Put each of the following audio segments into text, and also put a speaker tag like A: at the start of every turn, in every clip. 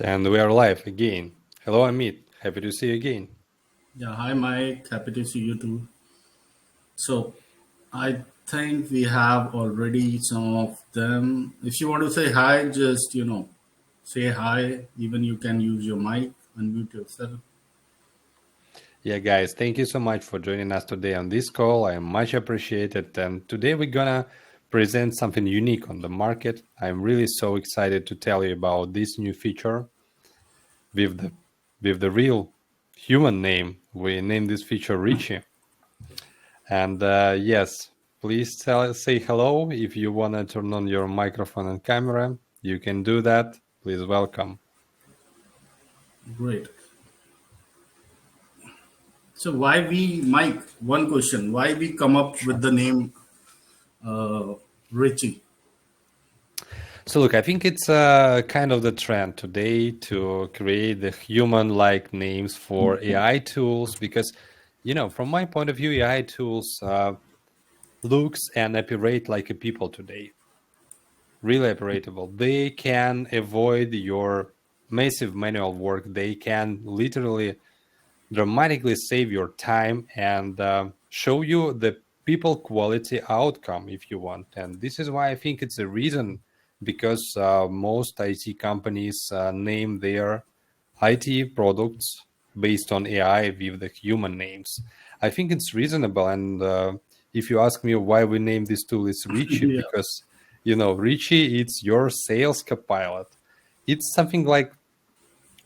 A: And we are live again. Hello, Amit. Happy to see you again.
B: Yeah, hi Mike. Happy to see you too. So, I think we have already some of them. If you want to say hi, just say hi. Even you can use your mic, unmute yourself.
A: Yeah, guys, thank you so much for joining us today on this call. I am much appreciated. And today we're gonna present something unique on the market. I'm really so excited to tell you about this new feature with the real human name. We named this feature Richie. And yes, please say hello. If you wanna turn on your microphone and camera, you can do that. Please welcome.
B: Great. So, why we, Mike? One question: why we come up with the name uh, Richie?
A: So look, I think it's kind of the trend today to create the human-like names for AI tools because, from my point of view, AI tools looks and operate like a people today, really operatable. They can avoid your massive manual work. They can literally dramatically save your time and show you the people quality outcome if you want. And this is why I think it's a reason because most IT companies name their IT products based on AI with the human names. I think it's reasonable. And if you ask me why we name this tool, it's Richie
B: Yeah,
A: because, Richie, it's your sales copilot. It's something like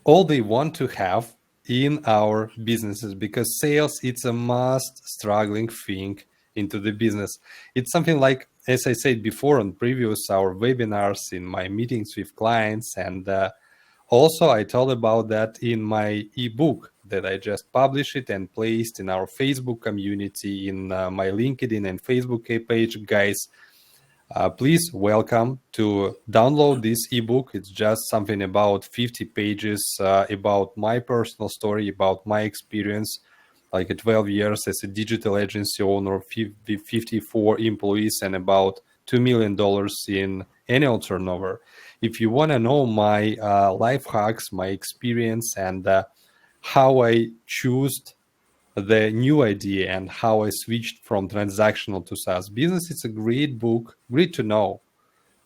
A: all they want to have in our businesses because sales it's a must struggling thing into the business. It's something like, as I said before on previous our webinars, in my meetings with clients, and also I told about that in my ebook that I just published it and placed in our Facebook community, in my LinkedIn and Facebook page. Guys, please welcome to download this ebook. It's just something about 50 pages about my personal story, about my experience, like 12 years as a digital agency owner, 54 employees, and about $2 million in annual turnover. If you want to know my life hacks, my experience, and how I choose the new idea and how I switched from transactional to SaaS business, it's a great book, great to know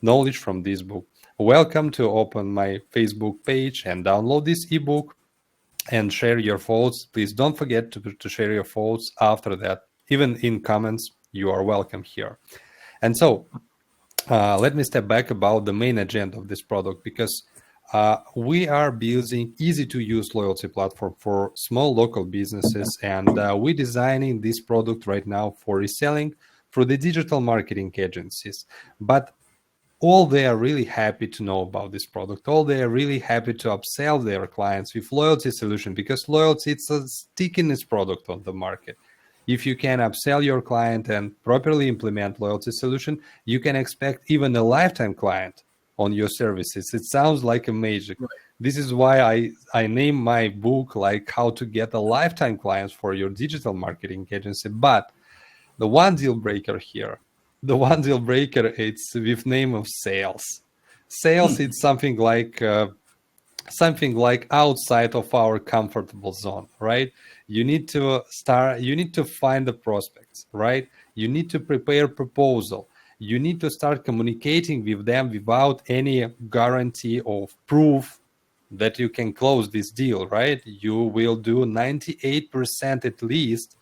A: knowledge from this book. Welcome to open my Facebook page and download this ebook and share your thoughts. Please don't forget to share your thoughts after that. Even in comments, you are welcome here. And so let me step back about the main agenda of this product because we are building easy to use loyalty platform for small local businesses, and we're designing this product right now for reselling through the digital marketing agencies. But all they are really happy to know about this product, all they are really happy to upsell their clients with loyalty solution because loyalty it's a stickiness product on the market. If you can upsell your client and properly implement loyalty solution, you can expect even a lifetime client on your services. It sounds like a magic.
B: right.
A: This is why I name my book like how to get a lifetime clients for your digital marketing agency. But the one deal breaker here, the one deal breaker, it's with name of sales. Sales, it's something like outside of our comfortable zone, right? You need to find the prospects, right? You need to prepare proposal. You need to start communicating with them without any guarantee of proof that you can close this deal, right? You will do 98% at least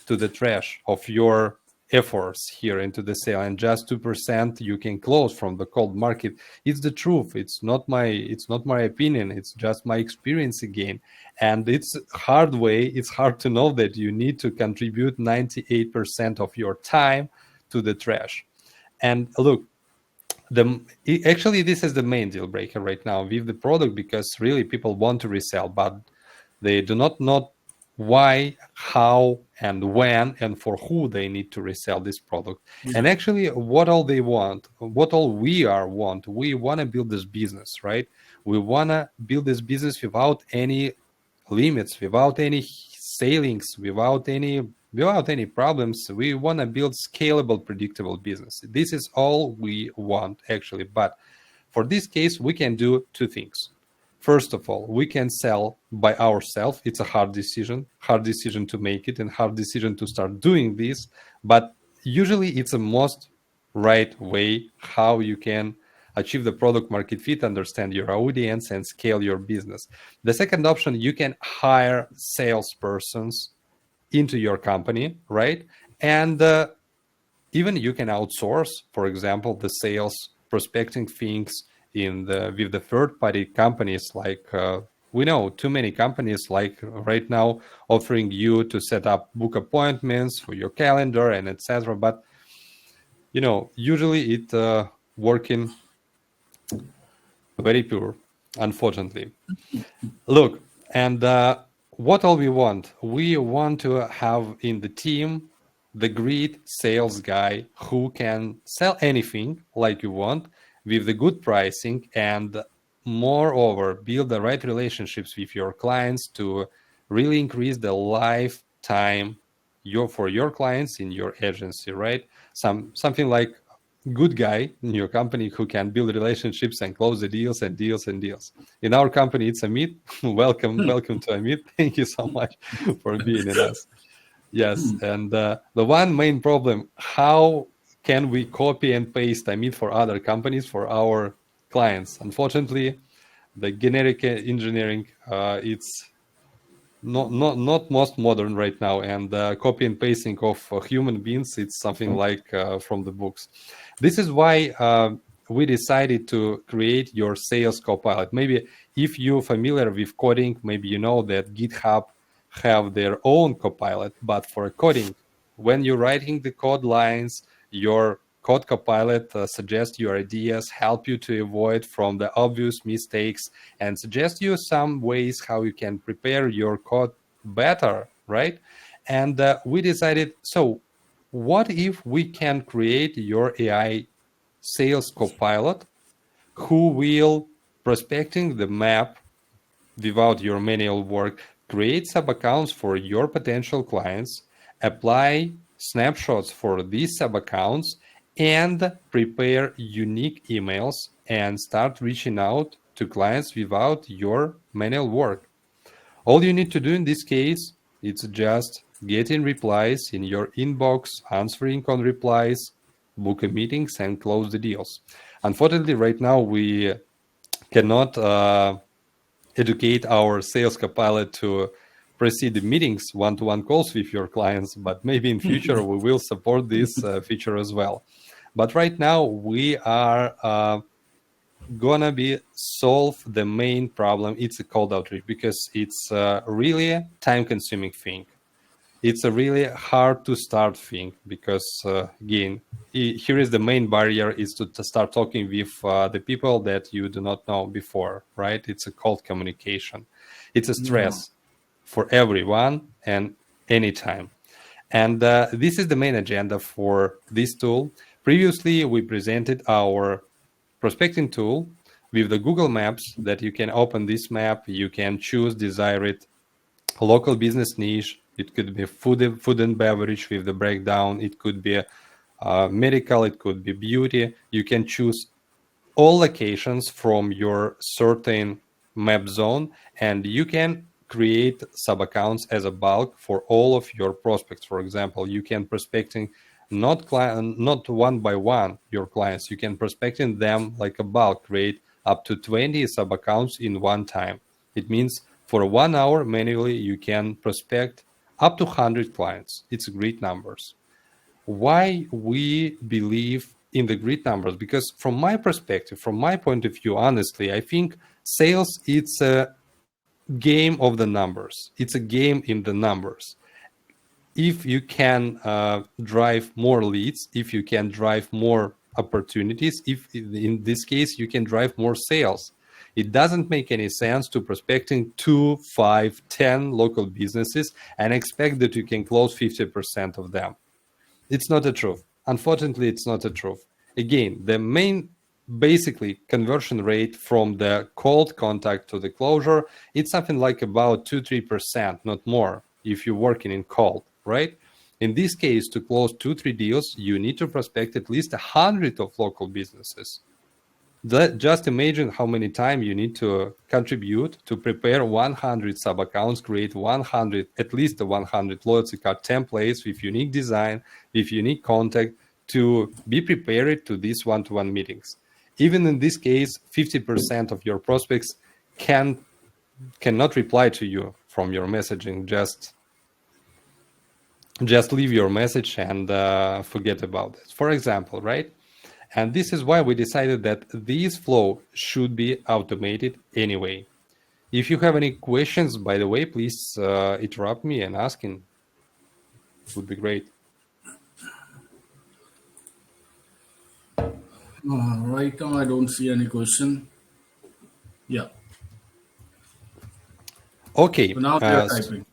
A: to the trash of your efforts here into the sale, and just 2% you can close from the cold market. It's the truth. It's not my opinion. It's just my experience again. And it's hard way. It's hard to know that you need to contribute 98% of your time to the trash. And look, actually this is the main deal breaker right now with the product because really people want to resell, but they do not know why, how, and when, and for who they need to resell this product.
B: Yeah,
A: And actually, what all they want, what all we want to build this business, right? We want to build this business without any limits, without any sailings, without any problems. We want to build scalable, predictable business. This is all we want, actually. But for this case, we can do two things. First of all, we can sell by ourselves. It's a hard decision to make it, and hard decision to start doing this. But usually it's a most right way how you can achieve the product market fit, understand your audience, and scale your business. The second option, you can hire salespersons into your company, right? And even you can outsource, for example, the sales prospecting things with the third party companies. Like we know too many companies like right now offering you to set up book appointments for your calendar and etc. But usually it working very poor, unfortunately. Look, and what all we want? We want to have in the team the great sales guy who can sell anything like you want with the good pricing, and moreover, build the right relationships with your clients to really increase the lifetime for your clients in your agency, right? Something like good guy in your company who can build relationships and close the deals and deals and deals. In our company, it's Amit. welcome to Amit. Thank you so much for being in us. Yes, and the one main problem: how can we copy and paste Amit for other companies for our clients? Unfortunately, the generic engineering it's not most modern right now, and copy and pasting of human beings, it's something like from the books. This is why we decided to create your sales copilot. Maybe if you're familiar with coding, maybe you know that GitHub have their own copilot, but for coding, when you're writing the code lines, your code copilot suggests your ideas, help you to avoid from the obvious mistakes, and suggest you some ways how you can prepare your code better, right? And we decided, so what if we can create your AI sales copilot who will prospecting the map without your manual work, create sub-accounts for your potential clients, apply snapshots for these sub-accounts, and prepare unique emails and start reaching out to clients without your manual work. All you need to do in this case is just getting replies in your inbox, answering on replies, book a meetings, and close the deals. Unfortunately, right now we cannot educate our sales copilot to proceed the meetings, one-to-one calls with your clients, but maybe in future we will support this feature as well. But right now we are gonna be solve the main problem. It's a cold outreach because it's really a time-consuming thing. It's a really hard to start thing because again, here is the main barrier is to start talking with the people that you do not know before, right? It's a cold communication. It's a stress for everyone and anytime. And this is the main agenda for this tool. Previously, we presented our prospecting tool with the Google Maps that you can open this map, you can choose desired local business niche. It could be food and beverage with the breakdown. It could be medical. It could be beauty. You can choose all locations from your certain map zone, and you can create sub accounts as a bulk for all of your prospects. For example, you can prospecting not one by one your clients. You can prospecting them like a bulk, create up to 20 sub accounts in one time. It means for 1 hour manually, you can prospect up to 100 clients. It's great numbers. Why we believe in the great numbers? Because from my perspective, from my point of view, honestly, I think sales, it's a game of the numbers. It's a game in the numbers. If you can drive more leads, if you can drive more opportunities, if in this case you can drive more sales, it doesn't make any sense to prospecting 2, 5, 10 local businesses and expect that you can close 50% of them. It's not the truth. Unfortunately, it's not the truth. Again, the main basically conversion rate from the cold contact to the closure, it's something like about 2-3%, not more, if you're working in cold, right? In this case, to close 2-3 deals, you need to prospect at least 100 of local businesses. Just imagine how many time you need to contribute to prepare 100 sub accounts, create 100, at least the 100 loyalty card templates with unique design, with unique contact, to be prepared to these one-to-one meetings. Even in this case, 50% of your prospects cannot reply to you from your messaging. Just leave your message and forget about it, for example, right? And this is why we decided that this flow should be automated anyway. If you have any questions, by the way, please interrupt me and asking. Would be great.
B: Right now, I don't see any question. Yeah.
A: Okay.
B: So now they are typing.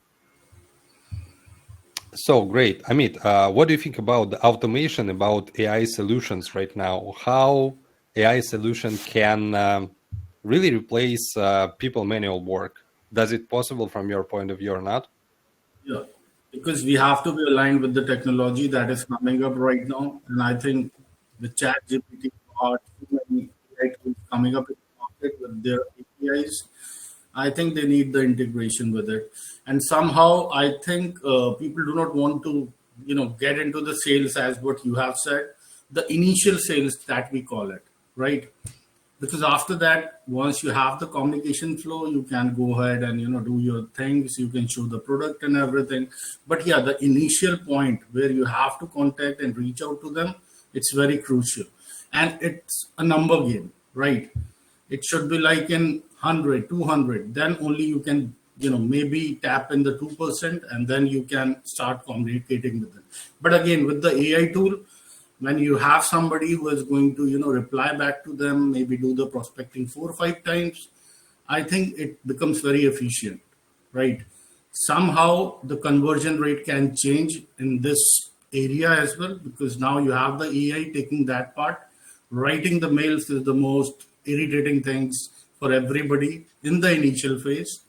A: So great. Amit, what do you think about the automation, about AI solutions right now? How AI solution can really replace people manual work? Does it possible from your point of view or not?
B: Yeah. Because we have to be aligned with the technology that is coming up right now. And I think the chat GPT part, too many AI tools coming up in the market with their APIs, I think they need the integration with it. And somehow I think people do not want to, get into the sales as what you have said, the initial sales that we call it, right? Because after that, once you have the communication flow, you can go ahead and do your things. You can show the product and everything. But yeah, the initial point where you have to contact and reach out to them, it's very crucial, and it's a number game, right? It should be like in 100, 200. Then only you can maybe tap in the 2%, and then you can start communicating with them. But again, with the AI tool, when you have somebody who is going to reply back to them, maybe do the prospecting 4 or 5 times, I think it becomes very efficient, right? Somehow the conversion rate can change in this area as well, because now you have the AI taking that part. Writing the mails is the most irritating things for everybody in the initial phase.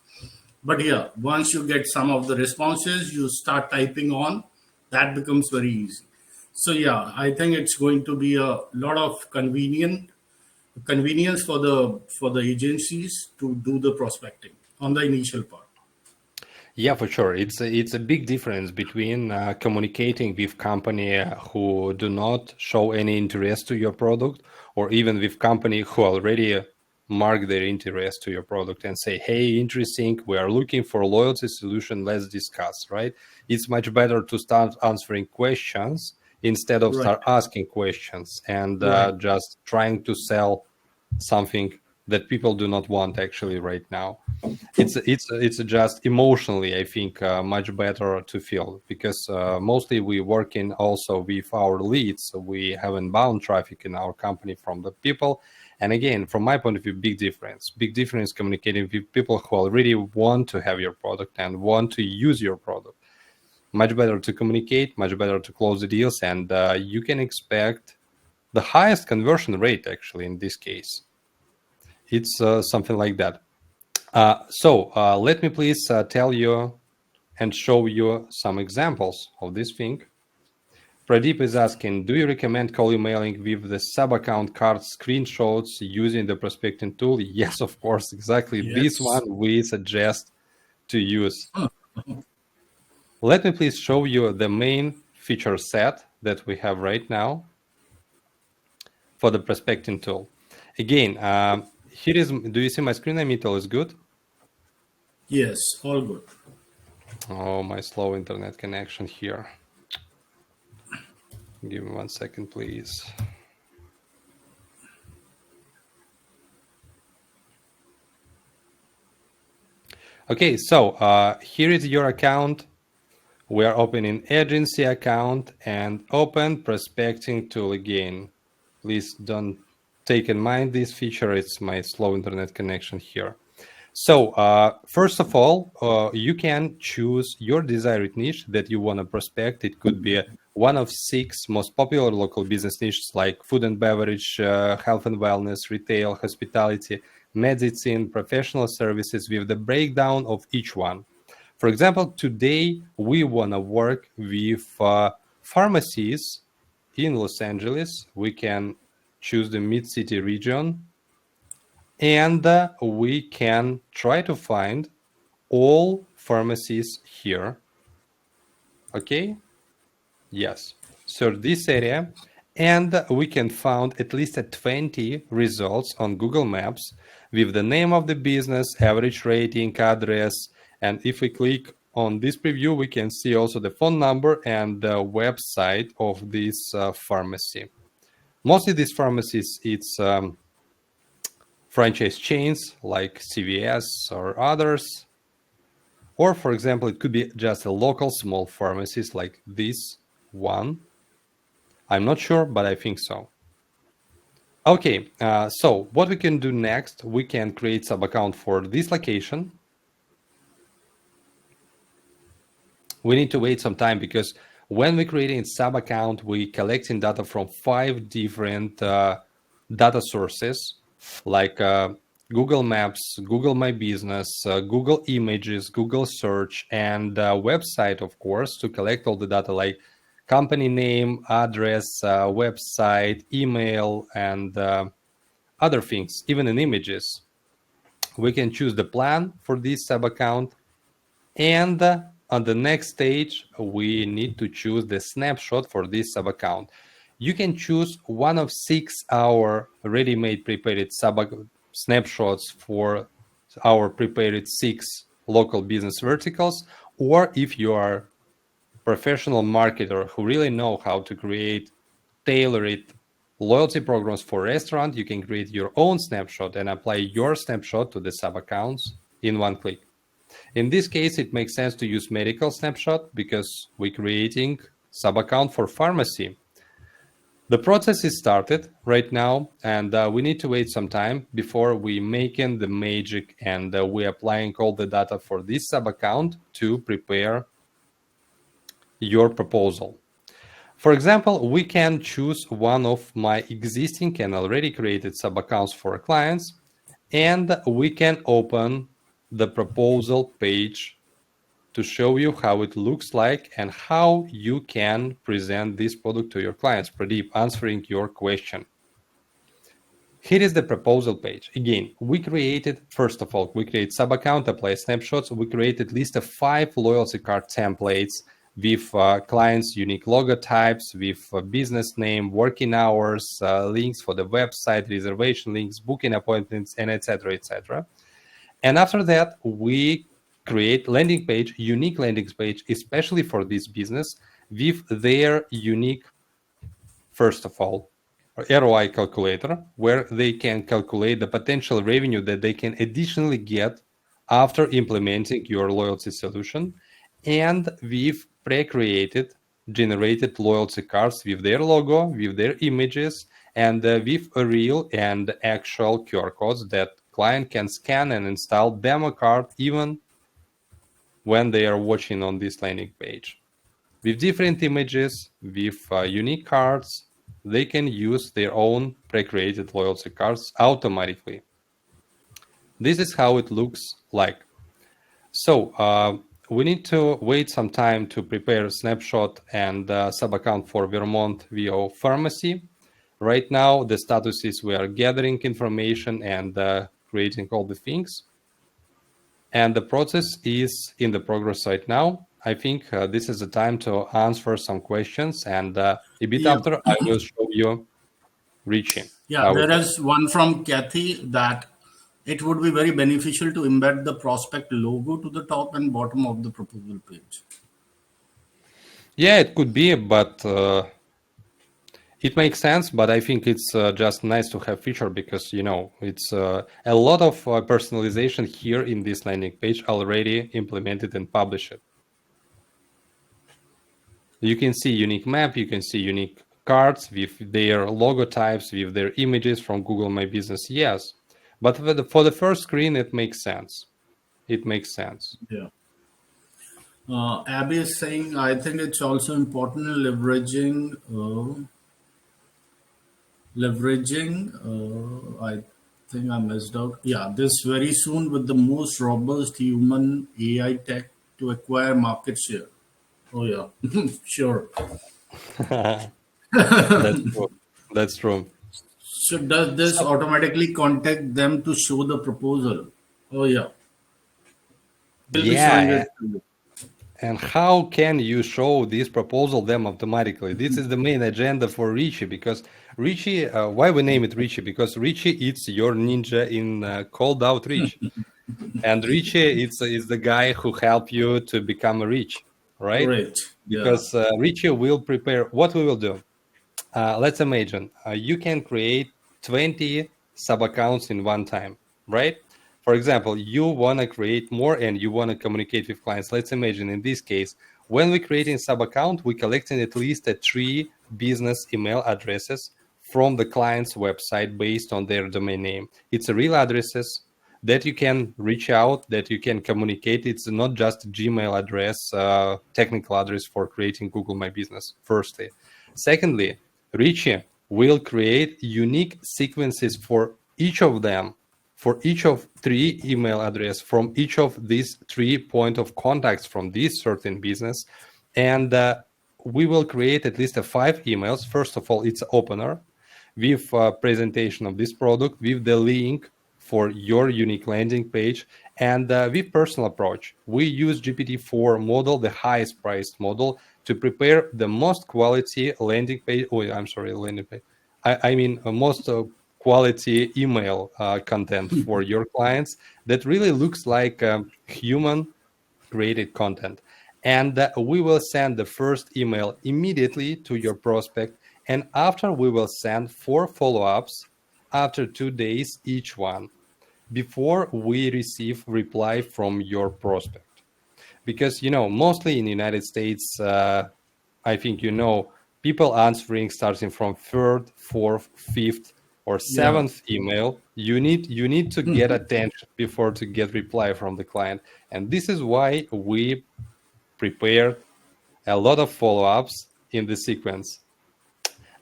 B: But yeah, once you get some of the responses, you start typing on, that becomes very easy. So yeah, I think it's going to be a lot of convenience for the agencies to do the prospecting on the initial part.
A: Yeah, for sure. It's a big difference between communicating with company who do not show any interest to your product, or even with company who already mark their interest to your product and say, "Hey, interesting. We are looking for a loyalty solution. Let's discuss." Right? It's much better to start answering questions instead of
B: Right,
A: start asking questions and
B: right,
A: just trying to sell something that people do not want actually right now. It's just emotionally, I think, much better to feel, because mostly we work in also with our leads. So we have inbound traffic in our company from the people. And again, from my point of view, big difference communicating with people who already want to have your product and want to use your product. Much better to communicate, much better to close the deals, and you can expect the highest conversion rate actually in this case. It's something like that. So let me please tell you and show you some examples of this thing. Pradeep is asking, do you recommend call emailing with the sub-account card screenshots using the prospecting tool? Yes, of course, exactly. This
B: yes.
A: one we suggest to use. Let me please show you the main feature set that we have right now for the prospecting tool. Again, here is, do you see my screen? Amit, is good?
B: Yes, all good.
A: Oh, my slow internet connection here. Give me 1 second, please. Okay, so here is your account. We are opening agency account and open prospecting tool again. Please don't take in mind this feature. It's my slow internet connection here. So first of all, you can choose your desired niche that you want to prospect. It could be one of 6 most popular local business niches like food and beverage, health and wellness, retail, hospitality, medicine, professional services, with the breakdown of each one. For example, today we want to work with pharmacies in Los Angeles. We can choose the mid-city region And we can try to find all pharmacies here. Okay? Yes. So this area, and we can find at least 20 results on Google Maps with the name of the business, average rating, address, and if we click on this preview, we can see also the phone number and the website of this pharmacy. Mostly these pharmacies, it's franchise chains like CVS or others. Or, for example, it could be just a local small pharmacies like this one. I'm not sure, but I think so. Okay, so what we can do next, we can create sub-account for this location. We need to wait some time because when we creating sub-account, we collecting data from 5 different data sources like Google Maps, Google My Business, Google Images, Google Search, and website, of course, to collect all the data like company name, address, website, email, and other things, even in images. We can choose the plan for this sub account. And on the next stage, we need to choose the snapshot for this sub account. You can choose one of 6 our ready-made prepared snapshots for our prepared 6 local business verticals, or if you are professional marketer who really know how to create tailored loyalty programs for restaurant, you can create your own snapshot and apply your snapshot to the sub accounts in one click. In this case, it makes sense to use medical snapshot because we're creating sub account for pharmacy. The process is started right now, and we need to wait some time before we making the magic and we applying all the data for this sub account to prepare your proposal. For example, we can choose one of my existing and already created sub-accounts for clients, and we can open the proposal page to show you how it looks like and how you can present this product to your clients. Pradeep, answering your question. Here is the proposal page. Again, we created, first of all, we create sub-account, apply snapshots. We created at least 5 loyalty card templates with clients' unique logo types, with business name, working hours, links for the website, reservation links, booking appointments, and etc., etc. And after that, we create landing page, unique landing page, especially for this business, with their unique, first of all, ROI calculator, where they can calculate the potential revenue that they can additionally get after implementing your loyalty solution, and with pre-created generated loyalty cards with their logo, with their images, and with a real and actual QR codes that client can scan and install demo card even when they are watching on this landing page. With different images, with unique cards, they can use their own pre-created loyalty cards automatically. This is how it looks like. So we need to wait some time to prepare a snapshot and sub-account for Vermont VO Pharmacy. Right now, the status is we are gathering information and creating all the things. And the process is in the progress right now. I think this is the time to answer some questions, and a bit
B: Yeah.
A: after I will show you Richie.
B: Yeah,
A: How it
B: there
A: looks.
B: is one from Kathy that it would be very beneficial to embed the prospect logo to the top and bottom of the proposal page.
A: Yeah, it could be, but it makes sense. But I think it's just nice to have feature because it's a lot of personalization here in this landing page already implemented and published. You can see unique map, you can see unique cards with their logo types, with their images from Google My Business, yes. But for the first screen, it makes sense. It makes sense.
B: Yeah. Abby is saying, I think it's also important I think I messed out. Yeah, this very soon with the most robust human AI tech to acquire market share. Oh yeah, sure.
A: That's true. That's true.
B: So does this
A: So
B: automatically contact them to show the proposal? Oh yeah, they'll be showing
A: yeah,
B: it to you.
A: and how can you show this proposal them automatically? This is the main agenda for Richie because Richie, why we name it Richie? Because Richie it's your ninja in cold outreach, and Richie is the guy who help you to become rich, right?
B: Great. Yeah.
A: Because Richie will prepare what we will do. Let's imagine you can create 20 sub accounts in one time, right? For example, you want to create more and you want to communicate with clients. Let's imagine in this case, when we creating sub account, we collecting at least three business email addresses from the client's website based on their domain name. It's a real addresses that you can reach out, that you can communicate. It's not just Gmail address, technical address for creating Google My Business, firstly. Secondly, Richie will create unique sequences for each of them, for each of three email address from each of these 3 point of contacts from this certain business. And we will create at least five emails. First of all, it's opener with presentation of this product, with the link for your unique landing page, and with personal approach. We use GPT-4 model, the highest priced model, to prepare the most quality landing page. Oh, I'm sorry, landing page. I mean, most quality email content for your clients that really looks like human created content. And we will send the first email immediately to your prospect. And after, we will send 4 follow-ups after 2 days each one before we receive reply from your prospect. Because, mostly in the United States, I think, people answering starting from third, fourth, fifth, or
B: Yeah.
A: seventh email. You need to get attention before to get reply from the client. And this is why we prepared a lot of follow-ups in the sequence.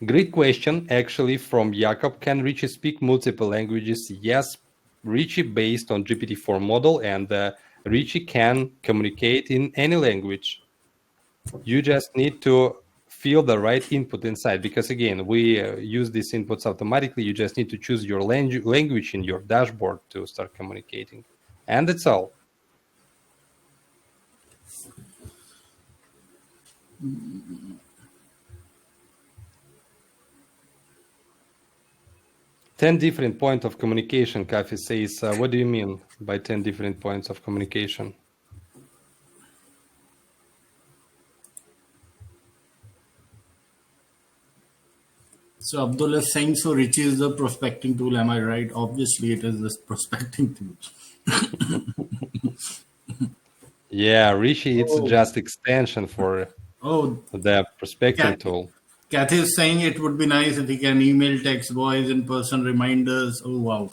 A: Great question, actually, from Jakob. Can Richie speak multiple languages? Yes, Richie based on GPT-4 model, and Richie can communicate in any language. You just need to fill the right input inside, because again, we use these inputs automatically. You just need to choose your language in your dashboard to start communicating, and that's all. 10 different points of communication, Kafi says. What do you mean by 10 different points of communication?
B: So Abdul is saying so. Richie is the prospecting tool. Am I right? Obviously, it is this prospecting tool.
A: Yeah, Rishi, it's
B: Oh,
A: just extension for
B: oh.
A: the prospecting
B: Kathy,
A: tool.
B: Kathy is saying it would be nice if he can email, text, voice, in person reminders. Oh wow.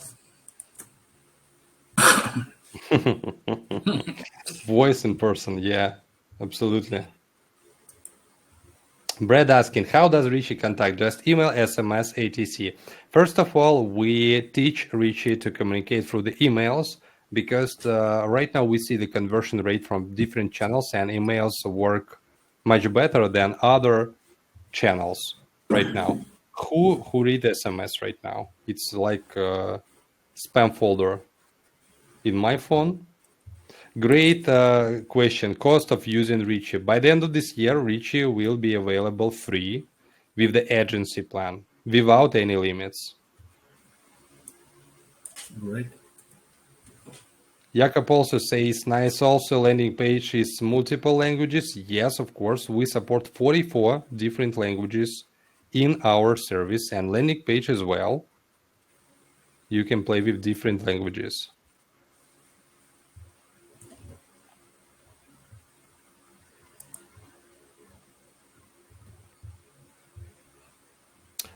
A: Voice in person, yeah, absolutely. Brad asking, how does Richie contact? Just email, SMS, ATC. First of all, we teach Richie to communicate through the emails because right now we see the conversion rate from different channels, and emails work much better than other channels right now. Who read SMS right now? It's like a spam folder in my phone. Great question. Cost of using Richie. By the end of this year, Richie will be available free with the agency plan without any limits.
B: Right.
A: Jakob also says, nice. Also, landing page is multiple languages. Yes, of course. We support 44 different languages in our service, and landing page as well. You can play with different languages.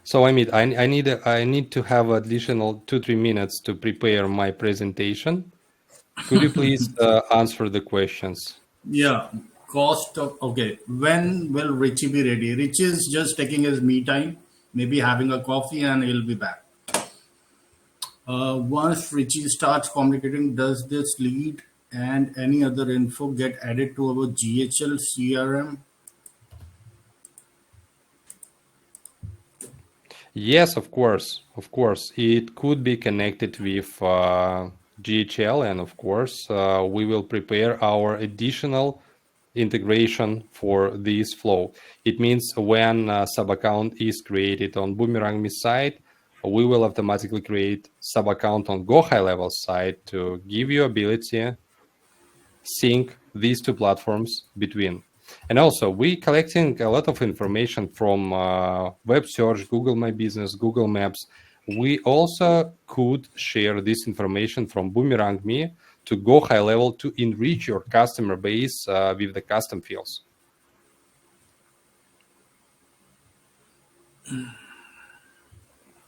A: So I need to have additional 2-3 minutes to prepare my presentation. Could you please answer the questions?
B: Yeah. Cost of okay. When will Richie be ready? Richie is just taking his me time, maybe having a coffee, and he'll be back. Once Richie starts communicating, does this lead and any other info get added to our GHL CRM?
A: Yes, of course. Of course. It could be connected with GHL, and of course, we will prepare our additional integration for this flow. It means when a sub account is created on Boomerangme side, we will automatically create sub account on Go High Level side to give you ability sync these two platforms between. And also, we collecting a lot of information from web search, Google My Business, Google Maps. We also could share this information from Boomerangme to go high level to enrich your customer base with the custom fields.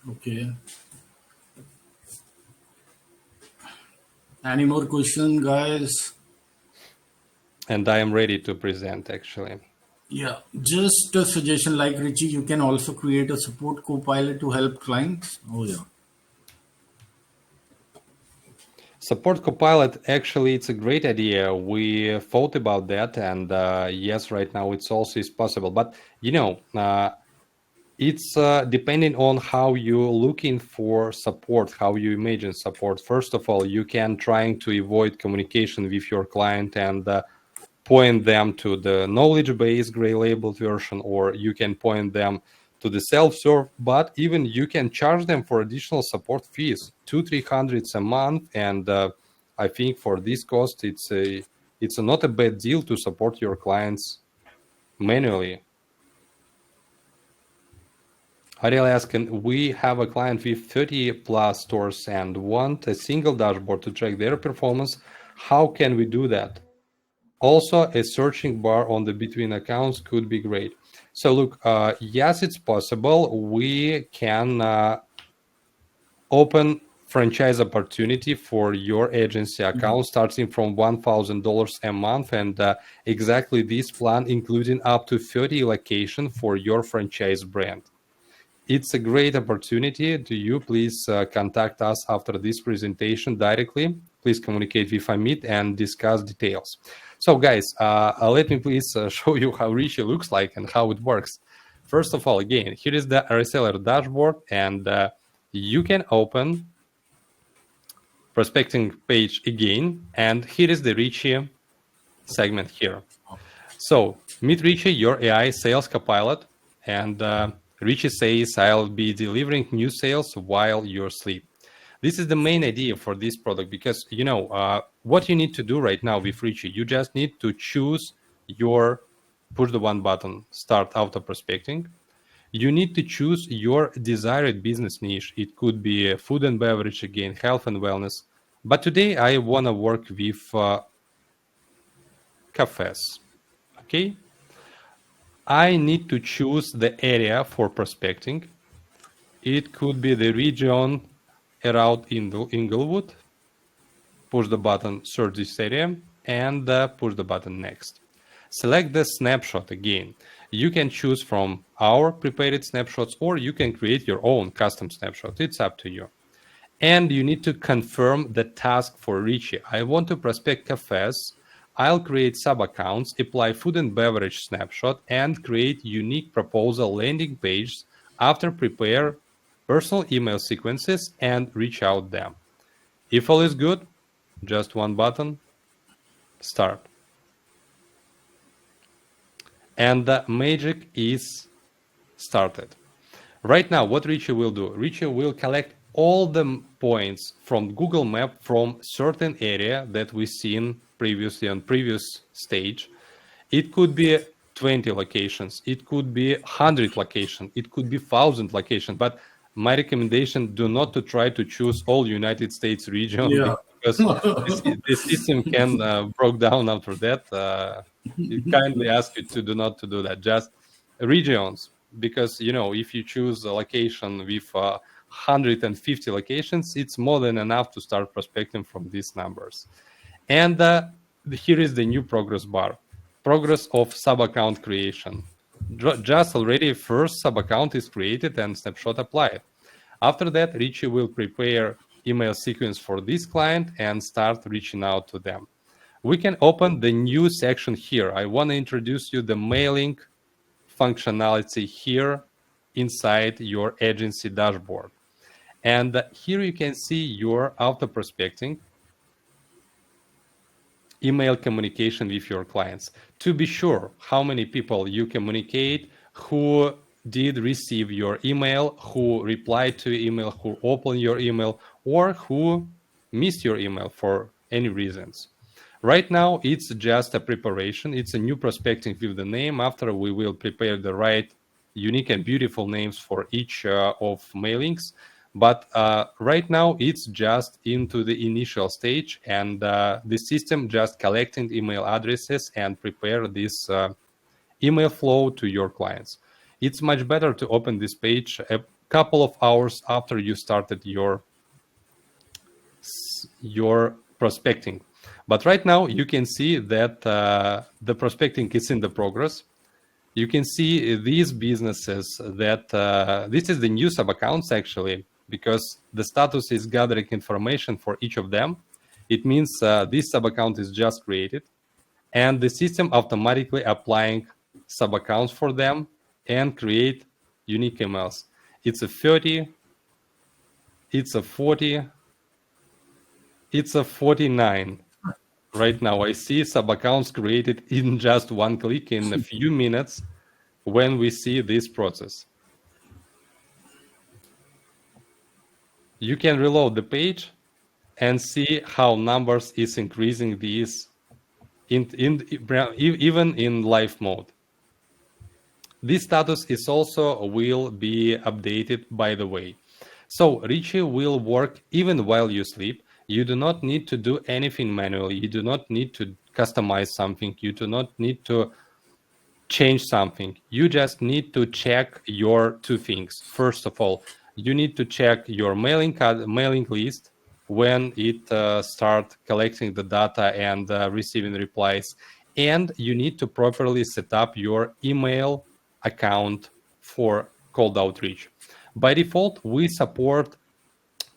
B: Okay. Any more question, guys?
A: And I am ready to present actually.
B: Yeah, just a suggestion like Richie, you can also create a support copilot to help clients. Oh yeah.
A: Support Copilot, actually, it's a great idea. We thought about that, and yes, right now it's also is possible. But it's depending on how you're looking for support, how you imagine support. First of all, you can trying to avoid communication with your client and point them to the knowledge base gray labeled version, or you can point them to the self-serve, but even you can charge them for additional support fees, 200-300 a month. And I think for this cost, it's not a bad deal to support your clients manually. Ariel asking, we have a client with 30 plus stores and want a single dashboard to track their performance. How can we do that? Also, a searching bar on the between accounts could be great. So look, yes, it's possible. We can open franchise opportunity for your agency account starting from $1,000 a month, and exactly this plan including up to 30 locations for your franchise brand. It's a great opportunity. Do you please contact us after this presentation directly? Please communicate with Amit and discuss details. So guys, let me please show you how Richie looks like and how it works. First of all, again, here is the reseller dashboard, and you can open prospecting page again, and here is the Richie segment here. So meet Richie, your AI sales copilot, and Richie says, I'll be delivering new sales while you sleep. This is the main idea for this product, because what you need to do right now with Richie, you just need to choose your push the one button, start auto prospecting. You need to choose your desired business niche. It could be food and beverage, again, health and wellness. But today I want to work with cafes. Okay. I need to choose the area for prospecting. It could be the region around Inglewood. Push the button, search this area, and push the button next. Select the snapshot again. You can choose from our prepared snapshots, or you can create your own custom snapshot. It's up to you. And you need to confirm the task for Richie. I want to prospect cafes. I'll create sub-accounts, apply food and beverage snapshot, and create unique proposal landing pages after prepare personal email sequences and reach out them. If all is good, just one button, start. And the magic is started. Right now, what Richie will do, Richie will collect all the points from Google Map from certain area that we've seen previously on previous stage. It could be 20 locations, it could be 100 locations, it could be 1,000 locations. But my recommendation, do not to try to choose all United States region,
B: Yeah.
A: because the system can broke down after that. It kindly ask you to do not to do that. Just regions, because if you choose a location with 150 locations, it's more than enough to start prospecting from these numbers. And here is the new progress bar. Progress of sub-account creation. Just already first sub-account is created and snapshot applied. After that, Richie will prepare email sequence for this client and start reaching out to them. We can open the new section here. I want to introduce you the mailing functionality here inside your agency dashboard. And here you can see your auto prospecting, email communication with your clients to be sure how many people you communicate, who did receive your email, who replied to your email, who opened your email, or who missed your email for any reasons. Right now, it's just a preparation. It's a new prospecting with the name. After we will prepare the right unique and beautiful names for each of mailings. But right now, it's just into the initial stage, and the system just collecting email addresses and prepare this email flow to your clients. It's much better to open this page a couple of hours after you started your prospecting. But right now, you can see that the prospecting is in the progress. You can see these businesses that this is the new sub accounts actually, because the status is gathering information for each of them. It means this sub account is just created, and the system automatically applying sub accounts for them and create unique emails. It's a 30, it's a 40, it's a 49. Right now, I see sub accounts created in just one click in a few minutes when we see this process. You can reload the page and see how numbers is increasing these even in live mode. This status is also will be updated, by the way. So Richie will work even while you sleep. You do not need to do anything manually. You do not need to customize something. You do not need to change something. You just need to check your two things. First of all, you need to check your mailing list when it start collecting the data and receiving replies. And you need to properly set up your email account for cold outreach. By default, we support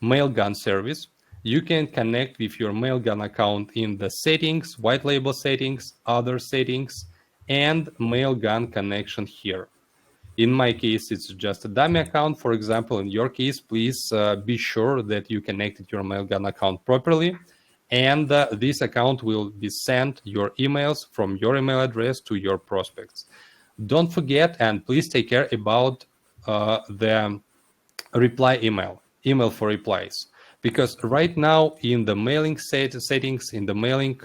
A: Mailgun service. You can connect with your Mailgun account in the settings, white label settings, other settings, and Mailgun connection here. In my case, it's just a dummy account. For example, in your case, please be sure that you connected your Mailgun account properly, and this account will be sent your emails from your email address to your prospects. Don't forget, and please take care about the reply email for replies. Because right now in the mailing settings, in the mailing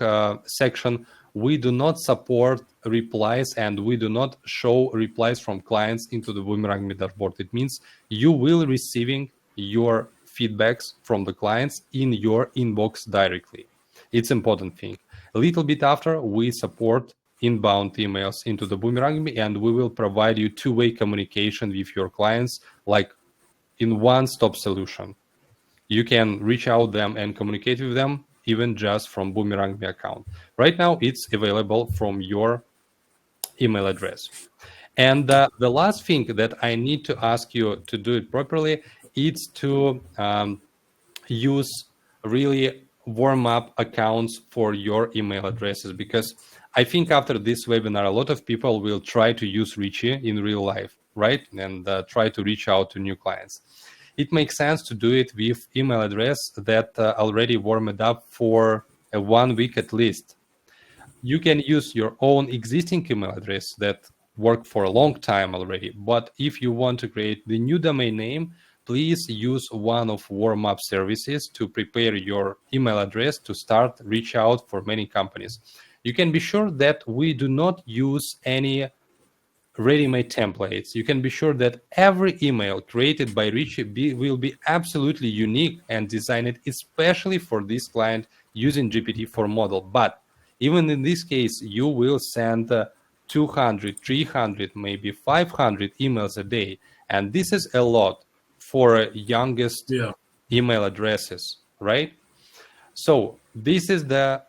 A: section, we do not support replies and we do not show replies from clients into the Boomerangme dashboard. It means you will receiving your feedbacks from the clients in your inbox directly. It's important thing. A little bit after, we support inbound emails into the Boomerangme, and we will provide you two-way communication with your clients, like in one-stop solution. You can reach out them and communicate with them even just from Boomerangme account. Right now, it's available from your email address. And the last thing that I need to ask you to do it properly is to use really warm up accounts for your email addresses, because I think after this webinar, a lot of people will try to use Richie in real life, right? And try to reach out to new clients. It makes sense to do it with email address that already warmed up for 1 week at least. You can use your own existing email address that worked for a long time already. But if you want to create the new domain name, please use one of warm-up services to prepare your email address to start reach out for many companies. You can be sure that we do not use any ready-made templates. You can be sure that every email created by Richie will be absolutely unique and designed especially for this client using GPT-4 model. But even in this case, you will send 200, 300, maybe 500 emails a day. And this is a lot for youngest email addresses, right? So this is the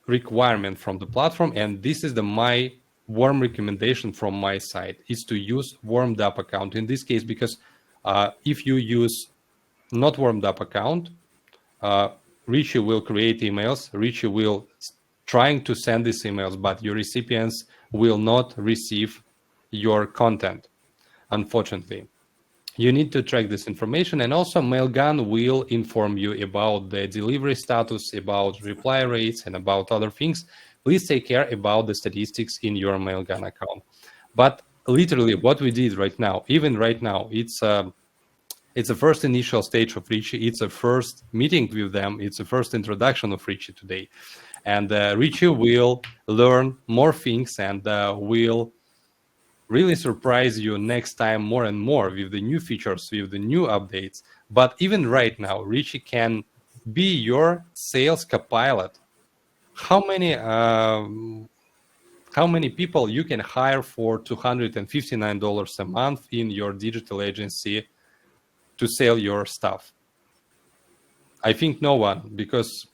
A: requirement from the platform, and this is my warm recommendation from my side is to use warmed up account in this case, because if you use not warmed up account, Richie will create emails, Richie will trying to send these emails, but your recipients will not receive your content, unfortunately. You need to track this information, and also Mailgun will inform you about the delivery status, about reply rates, and about other things. Please take care about the statistics in your Mailgun account. But literally what we did right now, even right now, it's the first initial stage of Richie. It's a first meeting with them. It's a first introduction of Richie today. And Richie will learn more things and will really surprise you next time more and more with the new features, with the new updates. But even right now, Richie can be your sales copilot. How many people you can hire for $259 a month in your digital agency to sell your stuff? I think no one, because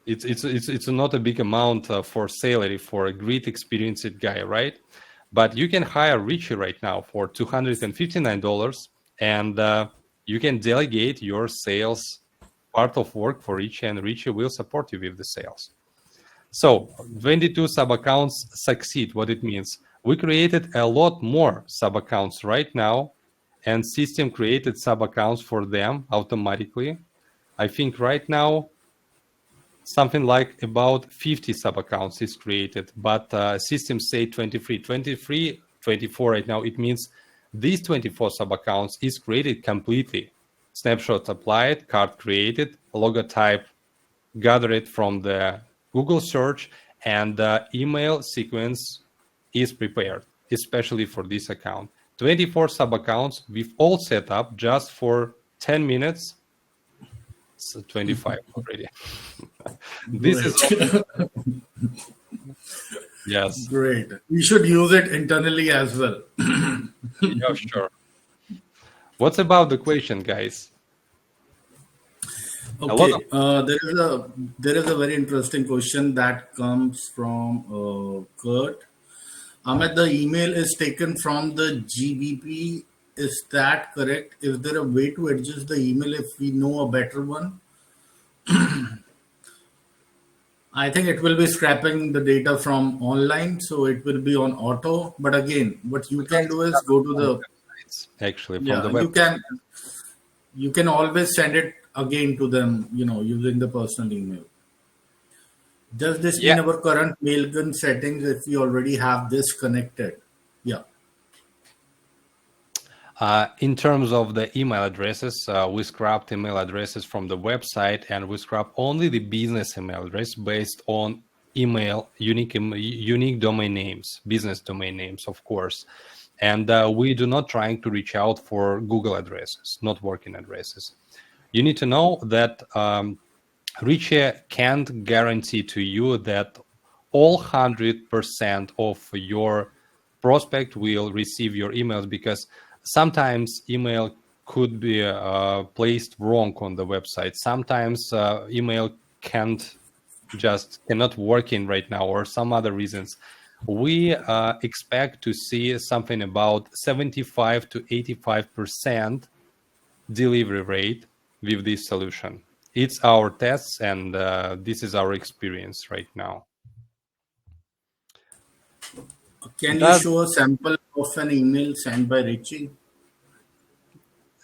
A: it's not a big amount for salary for a great experienced guy, right? But you can hire Richie right now for $259, and you can delegate your sales part of work for Richie, and Richie will support you with the sales. So 22 sub accounts succeed. What it means? We created a lot more sub accounts right now, and system created sub accounts for them automatically. I think right now something like about 50 sub accounts is created, but systems say 23, 24 right now. It means these 24 sub accounts is created completely. Snapshot applied, card created, logo type gathered from the Google search, and the email sequence is prepared, especially for this account. 24 sub accounts we've all set up just for 10 minutes. So 25 already. This is yes.
B: Great. We should use it internally as well.
A: Yeah, sure. What's about the question, guys?
B: Okay, there is a very interesting question that comes from Kurt. Ahmed, the email is taken from the GBP. Is that correct? Is there a way to adjust the email if we know a better one? I think it will be scrapping the data from online, so it will be on auto. But again, what you can do is go to the
A: actually from the
B: you
A: web.
B: can always send it again to them, using the personal email. Does this mean our current Mailgun settings if we already have this connected? Yeah.
A: In terms of the email addresses, we scrapped email addresses from the website, and we scrapped only the business email address based on unique domain names, business domain names, of course. And we do not trying to reach out for Google addresses, not working addresses. You need to know that Richie can't guarantee to you that all 100% of your prospect will receive your emails, because sometimes email could be placed wrong on the website. Sometimes email cannot work in right now, or some other reasons. We expect to see something about 75 to 85% delivery rate with this solution. It's our tests, and this is our experience right now.
B: Can you show a sample of an email sent by Richie?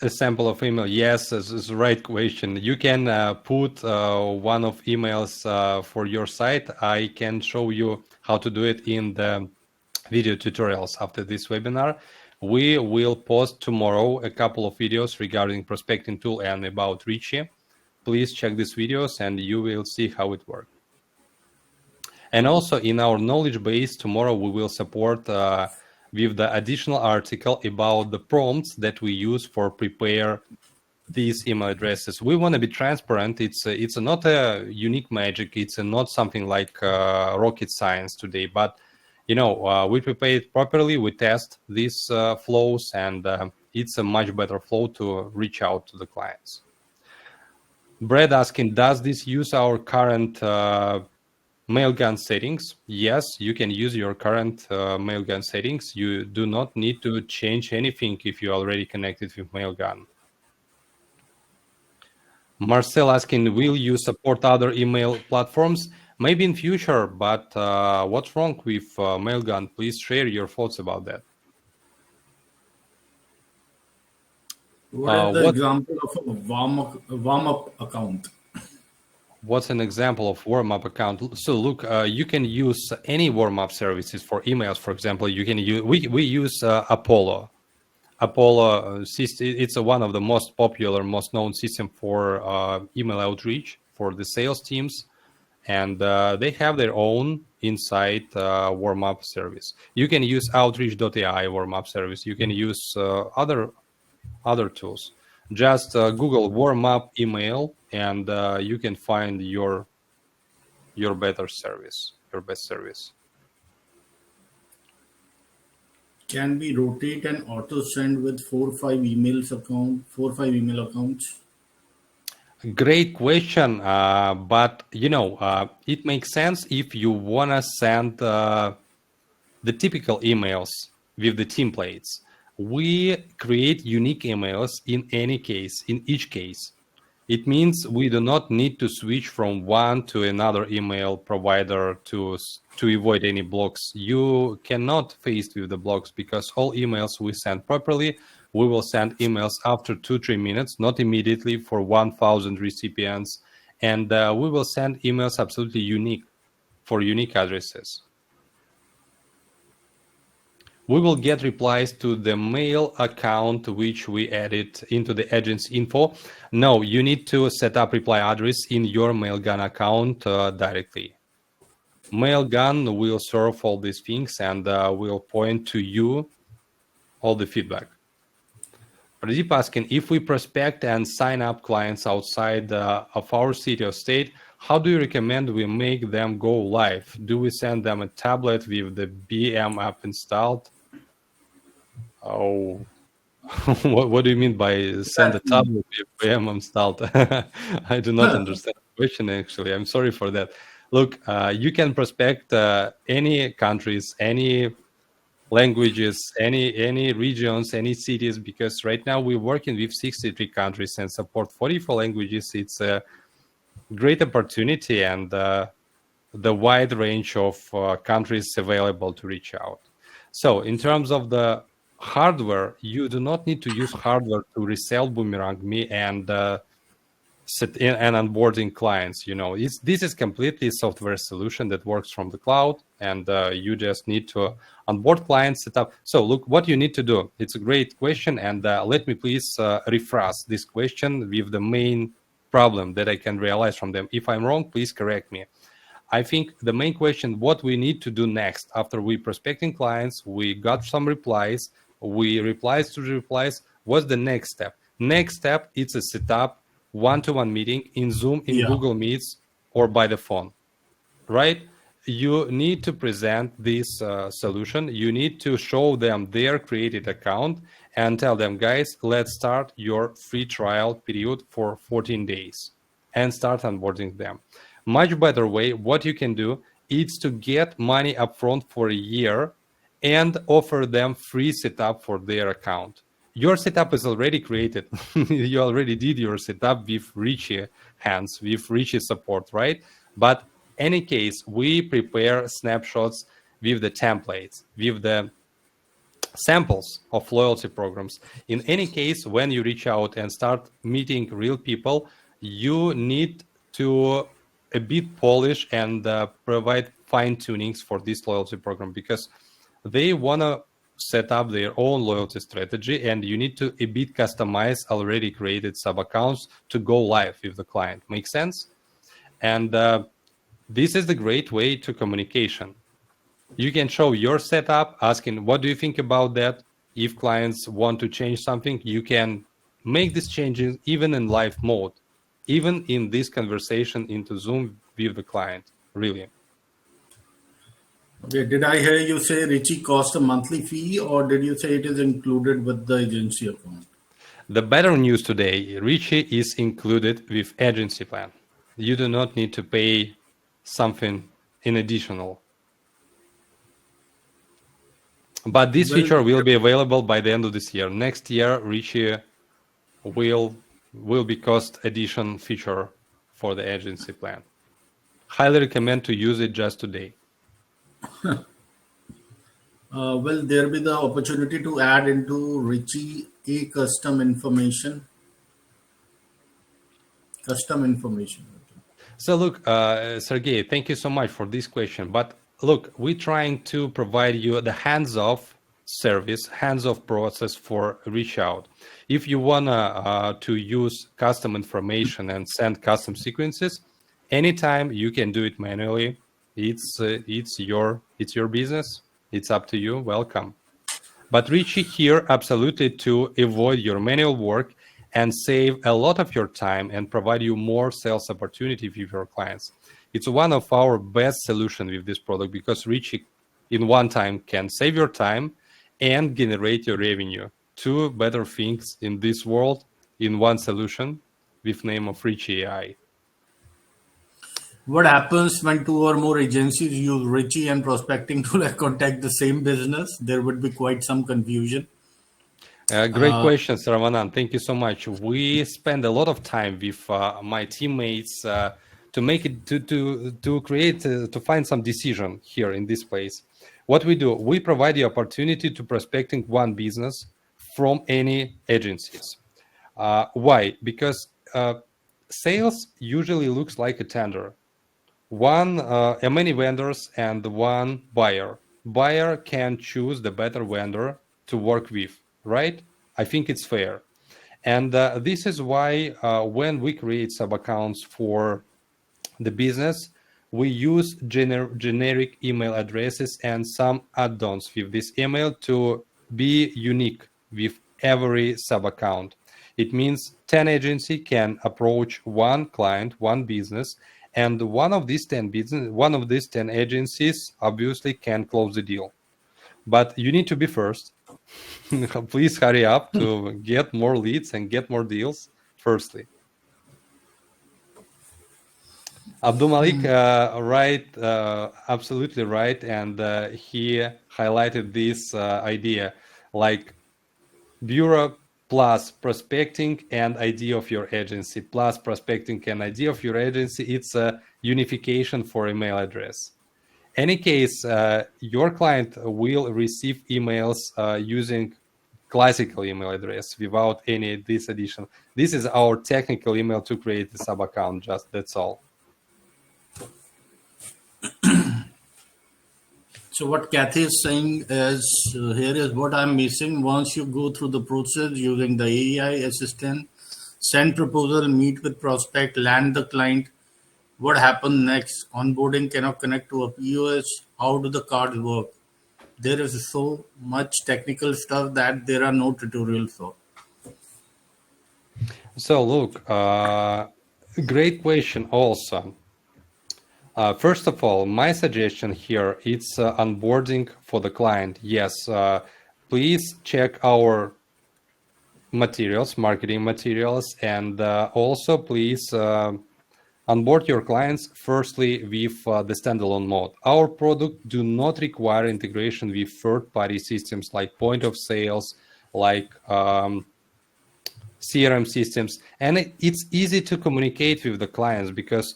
A: A sample of email? Yes, this is the right question. You can put one of emails for your site. I can show you how to do it in the video tutorials after this webinar. We will post tomorrow a couple of videos regarding prospecting tool and about Richie. Please check these videos and you will see how it works. And also in our knowledge base tomorrow, we will support with the additional article about the prompts that we use for prepare these email addresses. We want to be transparent. It's not a unique magic. It's not something like rocket science today, but we prepare it properly. We test these flows, and it's a much better flow to reach out to the clients. Brad asking, does this use our current Mailgun settings? Yes, you can use your current Mailgun settings. You do not need to change anything if you're already connected with Mailgun. Marcel asking, will you support other email platforms? Maybe in future, but what's wrong with Mailgun? Please share your thoughts about that.
B: What is the
A: What
B: example of a warm up account?
A: what's an example of warm-up account? So look, you can use any warm-up services for emails. For example, you can use we use Apollo. Apollo system. It's one of the most popular, most known system for email outreach for the sales teams, and they have their own inside warm-up service. You can use Outreach.ai warm-up service. You can use other tools. Just Google warm-up email, and you can find your better service, your best service.
B: Can we rotate and auto send with 4 or 5 accounts?
A: Great question, but it makes sense if you wanna send the typical emails with the templates. We create unique emails in any case, in each case. It means we do not need to switch from one to another email provider to avoid any blocks. You cannot face with the blocks because all emails we send properly. We will send emails after 2-3 minutes, not immediately for 1,000 recipients. And we will send emails absolutely unique for unique addresses. We will get replies to the mail account which we added into the agent's info. No, you need to set up reply address in your Mailgun account directly. Mailgun will serve all these things and will point to you all the feedback. Pradeep asking, if we prospect and sign up clients outside of our city or state, how do you recommend we make them go live? Do we send them a tablet with the BM app installed? Oh, what do you mean by send a
B: Exactly.
A: tablet with BM installed? I do not understand the question, actually. I'm sorry for that. Look, you can prospect any countries, any languages, any regions, any cities, because right now we're working with 63 countries and support 44 languages. It's a great opportunity and the wide range of countries available to reach out. So in terms of the hardware, you do not need to use hardware to resell Boomerangme and set in and onboarding clients. This is completely software solution that works from the cloud, and you just need to onboard clients, set up. So look, what you need to do. It's a great question, and let me please rephrase this question with the main problem that I can realize from them. If I'm wrong, please correct me. I think the main question, what we need to do next after we prospecting clients, we got some replies, we replies to the replies, what's the next step? Next step, it's a setup one-to-one meeting in Zoom, in
B: Yeah.
A: Google Meets, or by the phone, right? You need to present this solution. You need to show them their created account and tell them, guys, let's start your free trial period for 14 days and start onboarding them. Much better way, what you can do is to get money upfront for a year and offer them free setup for their account. Your setup is already created. You already did your setup with Richie hands, with Richie support, right? But any case, we prepare snapshots with the templates, with the samples of loyalty programs. In any case, when you reach out and start meeting real people, you need to a bit polish and provide fine tunings for this loyalty program because they want to set up their own loyalty strategy and you need to a bit customize already created sub accounts to go live with the client. Make sense? And this is the great way to communication. You can show your setup, asking, what do you think about that? If clients want to change something, you can make these changes even in live mode, even in this conversation into Zoom with the client, really.
B: Okay. Did I hear you say Richie cost a monthly fee, or did you say it is included with the agency account?
A: The better news today, Richie is included with agency plan. You do not need to pay something in additional. But this
B: Well,
A: feature will be available by the end of this year. Next year, Richie will be cost addition feature for the agency plan. Highly recommend to use it just today.
B: will there be the opportunity to add into Richie custom information. Custom information.
A: So look, Sergey, thank you so much for this question. But look, we're trying to provide you the hands-off service, hands-off process for reach out. If you wanna to use custom information and send custom sequences, anytime you can do it manually. It's your business. It's up to you. Welcome. But Richie here absolutely to avoid your manual work and save a lot of your time and provide you more sales opportunity with your clients. It's one of our best solutions with this product because Richie in one time can save your time and generate your revenue. Two better things in this world in one solution with name of Richie AI.
B: What happens when two or more agencies use Richie and prospecting to like contact the same business? There would be quite some confusion.
A: Great question, Ramanan. Thank you so much. We spend a lot of time with my teammates to make it to create to find some decision here in this place. What we do, we provide the opportunity to prospecting one business from any agencies. Why? Because sales usually looks like a tender. Many vendors and one buyer. Buyer can choose the better vendor to work with, right? I think it's fair. And this is why when we create sub accounts for the business, we use generic email addresses and some add-ons with this email to be unique with every sub account. It means 10 agency can approach one client, one business, and one of these 10 agencies obviously can close the deal. But you need to be first. Please hurry up to get more leads and get more deals firstly. Abdul Malik, right, absolutely right. And he highlighted this idea like bureau plus prospecting and ID of your agency plus prospecting and ID of your agency. It's a unification for email address. Any case, your client will receive emails using classical email address without any this addition. This is our technical email to create a sub account. Just that's all.
B: So what Kathy is saying is here is what I'm missing. Once you go through the process using the AI assistant, send proposal, meet with prospect, land the client. What happens next? Onboarding cannot connect to a POS. How do the cards work? There is so much technical stuff that there are no tutorials for.
A: So look, great question also. First of all, my suggestion here, it's onboarding for the client. Yes, please check our materials, marketing materials, and also please onboard your clients firstly with the standalone mode. Our product do not require integration with third-party systems like point of sales, like CRM systems, and it's easy to communicate with the clients because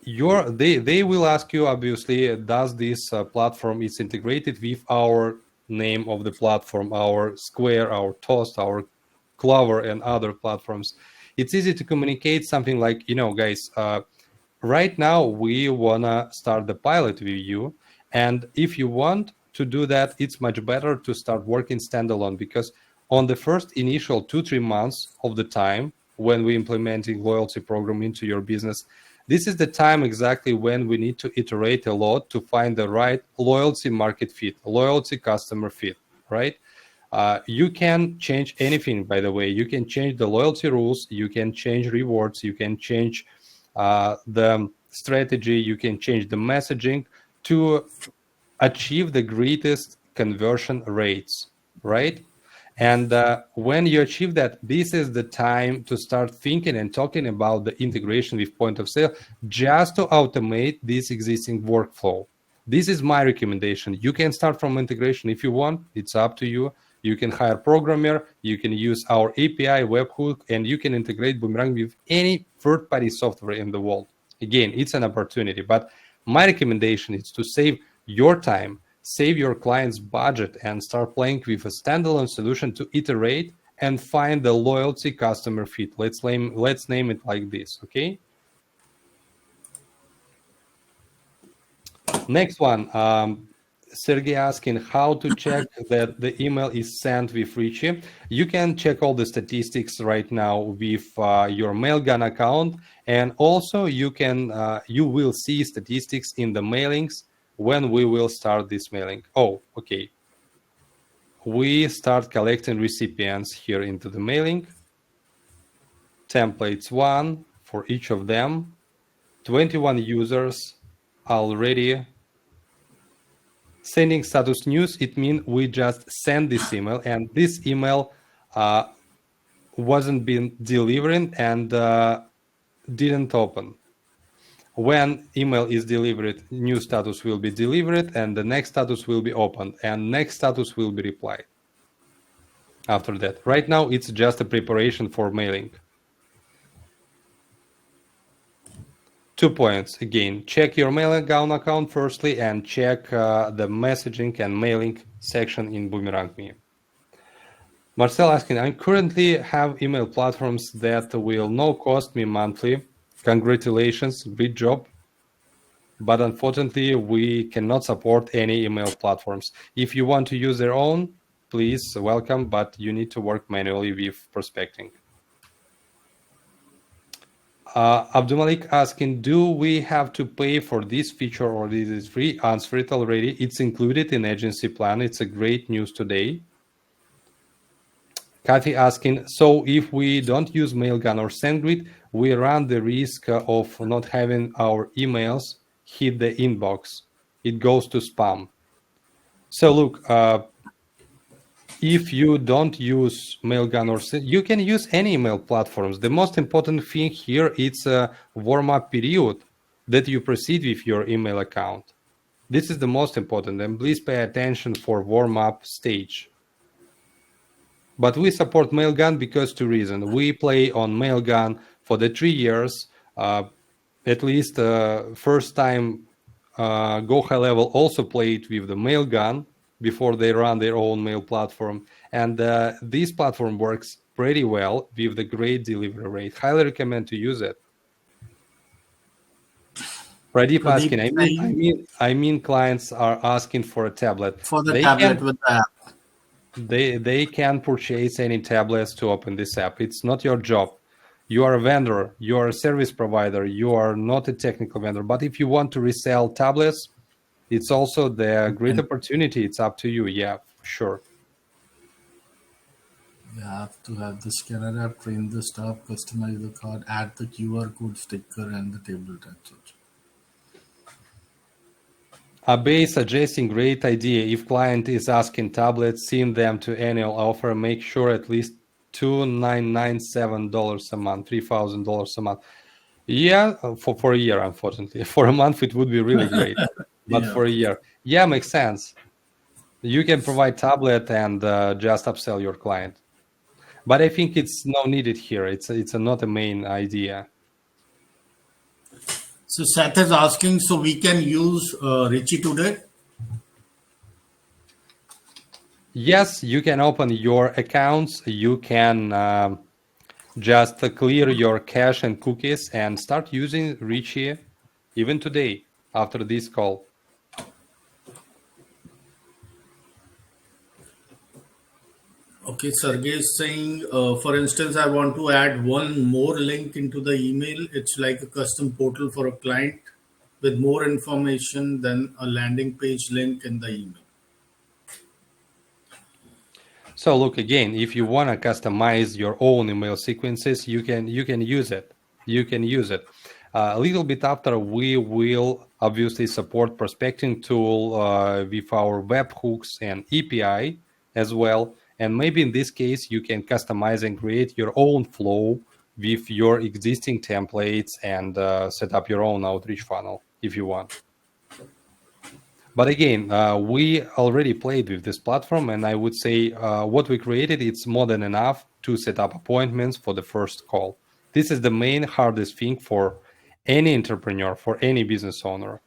A: they will ask you obviously, does this platform is integrated with our name of the platform, our Square, our Toast, our Clover, and other platforms. It's easy to communicate something like, guys, right now we wanna start the pilot with you, and if you want to do that, it's much better to start working standalone because on the first initial 2-3 months of the time when we implementing loyalty program into your business, this is the time exactly when we need to iterate a lot to find the right loyalty market fit, loyalty customer fit, right? You can change anything, by the way. You can change the loyalty rules, you can change rewards, you can change the strategy, you can change the messaging to achieve the greatest conversion rates, right? And when you achieve that, this is the time to start thinking and talking about the integration with point of sale, just to automate this existing workflow. This is my recommendation. You can start from integration if you want. It's up to you. You can hire a programmer. You can use our API webhook, and you can integrate Boomerangme with any third-party software in the world. Again, it's an opportunity. But my recommendation is to save your time, save your client's budget, and start playing with a standalone solution to iterate and find the loyalty customer feed. Let's name it like this, okay? Next one, Sergey asking how to check that the email is sent with Richie. You can check all the statistics right now with your Mailgun account, and also you will see statistics in the mailings when we will start this mailing. Oh, okay. We start collecting recipients here into the mailing. Templates 1 for each of them. 21 users already. Sending status news, it means we just send this email, and this email wasn't been delivering and didn't open. When email is delivered, new status will be delivered, and the next status will be opened, and next status will be replied after that. Right now, it's just a preparation for mailing. 2 points. Again, check your Mailgun account firstly, and check the messaging and mailing section in Boomerangme. Marcel asking, I currently have email platforms that will no cost me monthly. Congratulations, great job. But unfortunately, we cannot support any email platforms. If you want to use their own, please welcome, but you need to work manually with prospecting. Abdulmalik asking, do we have to pay for this feature or this is free? Answer it already. It's included in agency plan. It's a great news today. Kathy asking, so if we don't use Mailgun or SendGrid, we run the risk of not having our emails hit the inbox. It goes to spam. So look, if you don't use Mailgun or you can use any email platforms. The most important thing here is a warm-up period that you proceed with your email account. This is the most important, and please pay attention for warm-up stage. But we support Mailgun because 2 reasons. We play on Mailgun for the 3 years, at least first time Go High Level also played with the Mailgun before they run their own mail platform. And this platform works pretty well with the great delivery rate. Highly recommend to use it. Pradeep asking, I mean clients are asking for a tablet.
B: For the tablet with the app.
A: They can purchase any tablets to open this app. It's not your job. You are a vendor, you are a service provider, you are not a technical vendor. But if you want to resell tablets, it's also the great opportunity. It's up to you. Yeah, sure.
B: You have to have the scanner app, train the staff, customize the card, add the QR code sticker and the table touch.
A: Abe suggesting great idea. If client is asking tablets, send them to annual offer. Make sure at least $2,997 a month, $3,000 a month. Yeah, for a year, unfortunately. For a month, it would be really great. But
B: Yeah.
A: for a year, yeah, makes sense. You can provide tablet and just upsell your client. But I think it's no needed here. It's not a main idea.
B: So Seth is asking, so we can use Richie today?
A: Yes, you can open your accounts. You can just clear your cache and cookies and start using Richie even today after this call.
B: Okay, Sergey is saying, for instance, I want to add one more link into the email. It's like a custom portal for a client with more information than a landing page link in the email.
A: So look again, if you want to customize your own email sequences, you can use it. You can use it. A little bit after, we will obviously support prospecting tool with our webhooks and API as well. And maybe in this case, you can customize and create your own flow with your existing templates and set up your own outreach funnel if you want. But again, we already played with this platform, and I would say what we created, it's more than enough to set up appointments for the first call. This is the main hardest thing for any entrepreneur, for any business owner.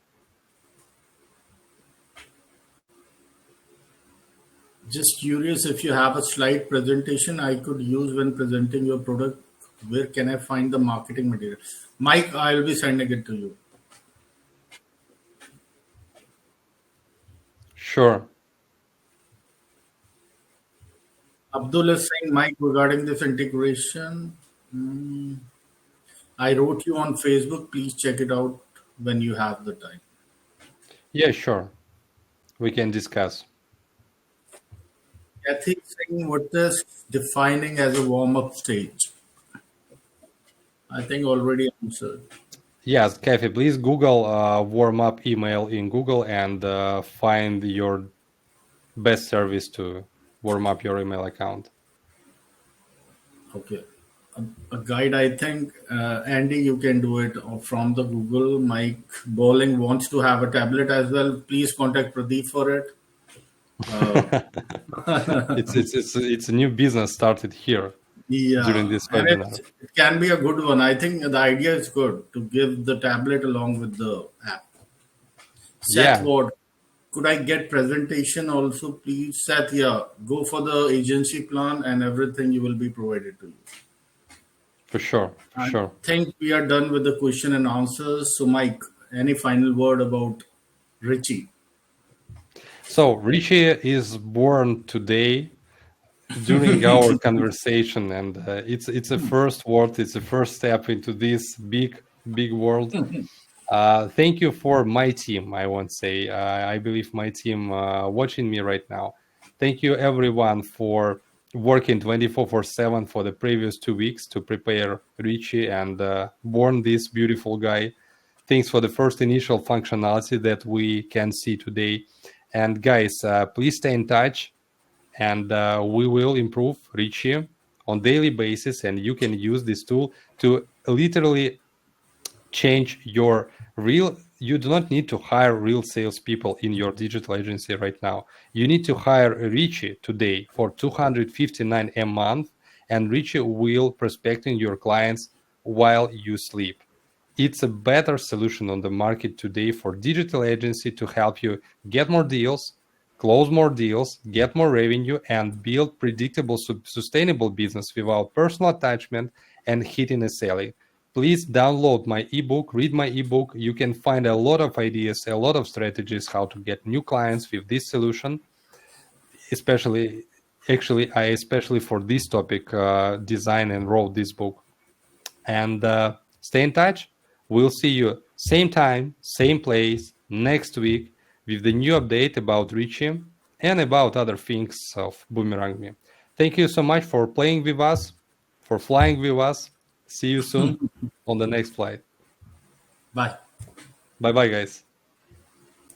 B: Just curious if you have a slide presentation I could use when presenting your product. Where can I find the marketing material? Mike, I'll be sending it to you.
A: Sure.
B: Abdul is saying, Mike, regarding this integration, I wrote you on Facebook. Please check it out when you have the time.
A: Yeah, sure. We can discuss.
B: Kathy is saying, what is defining as a warm up stage? I think already answered.
A: Yes, Kathy, please Google warm up email in Google and find your best service to warm up your email account.
B: Okay. A guide, I think, Andy, you can do it from the Google. Mike Bowling wants to have a tablet as well. Please contact Pradeep for it.
A: It's a new business started here during
B: Yeah,
A: this
B: and
A: webinar.
B: it can be a good one. I think the idea is good to give the tablet along with the app. Seth
A: Yeah,
B: Ward, could I get presentation also, please? Seth, yeah, go for the agency plan and everything you will be provided to you.
A: for sure, for
B: I
A: sure.
B: think we are done with the question and answers. So, Mike, any final word about Richie?
A: So Richie is born today during our conversation, and it's a first word. It's a first step into this big world. Thank you for my team. I won't say. I believe my team watching me right now. Thank you everyone for working 24/7 for the previous 2 weeks to prepare Richie and born this beautiful guy. Thanks for the first initial functionality that we can see today. And guys, please stay in touch, and we will improve Richie on daily basis. And you can use this tool to literally change your real. You do not need to hire real salespeople in your digital agency right now. You need to hire Richie today for 259 a month, and Richie will prospecting your clients while you sleep. It's a better solution on the market today for digital agency to help you get more deals, close more deals, get more revenue, and build predictable, sustainable business without personal attachment and hitting a ceiling. Please download my ebook, read my ebook. You can find a lot of ideas, a lot of strategies how to get new clients with this solution. Especially, actually, I especially for this topic design and wrote this book. And stay in touch. We'll see you same time, same place next week with the new update about Richie and about other things of Boomerangme. Thank you so much for playing with us, for flying with us. See you soon on the next flight.
B: Bye.
A: Bye bye, guys.